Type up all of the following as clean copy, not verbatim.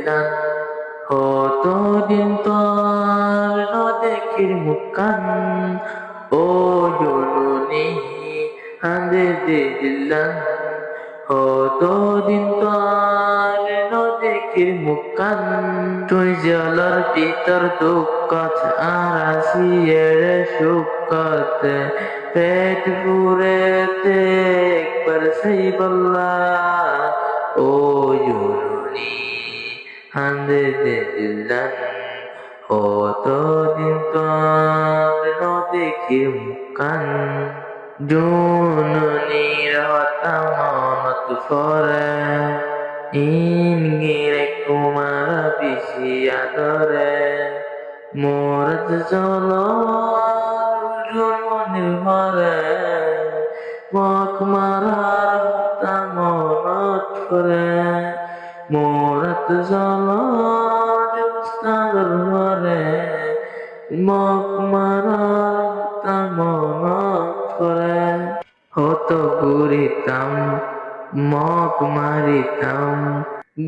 দিলাম কতদিন তোর নদেখির মুখখান ও জননী কান্দে দিলাম কতদিন তোর নদেখির মুখখান তুই জলর ভিতর দুঃখত আর আসি এড়ে সুখত পেট পুরেতে একবার সেই বল্লা ও জননী কান্দে দিলাম কতদিন তোর নদেখির মুখখান জননীর হতা মনত পরে ইনগিরে কুমার বেশি আদরে মোরত চল জননীর ঘরে মক মারার হতা মনত পরে মোরত চল জোস্তাগর ঘরে মক মারার হতা মনত পরে হত ঘুরিতাম মক মারিতাম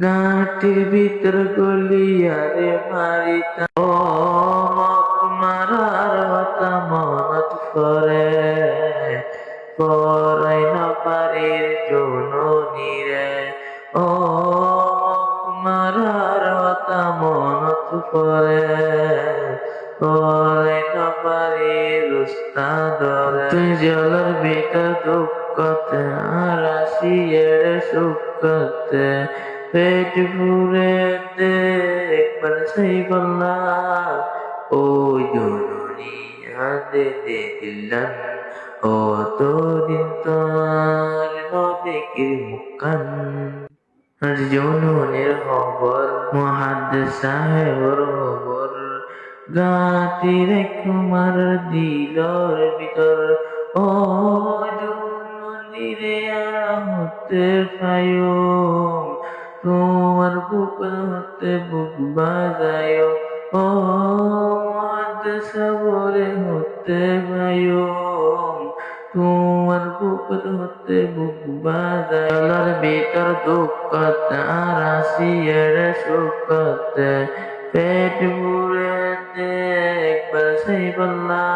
গাঁটির ভিতর গলিয়ারে মারিতাম ও মক মারার হতা মনত পরে পরাই না পারির জননীরে ও মক মারার হতা মনত পরে পরাই না পারির উস্তাদরে তুই জলের ভিতর দুঃখতে আর আসি এড়ে সুখতে পেট পুরেতে একবার সেই বললা ও জননী কান্দে দিলাম কতদিন তোর নদেখির মুখখান আর জননীর খবর মুহাদ্দিস সাহেবর খবর গাঁটির কুমার দিলর ভিতর ও জননীরে হতে পায়ো তোমার বুক হতে বুক বাজায় ও মুহাদ্দিস সাহেবরে হতে পায়ো তোমার বুক হতে বুক বাজায় জলের ভিতর দুঃখত আর আসি এড়ে সুখত পেট পুরেতে একবার সেই বল্লা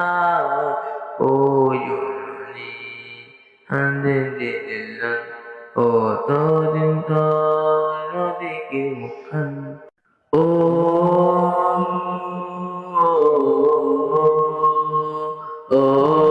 ও জননী কান্দে দিলাম কতদিন তোর নদেখির মুখখান ও ও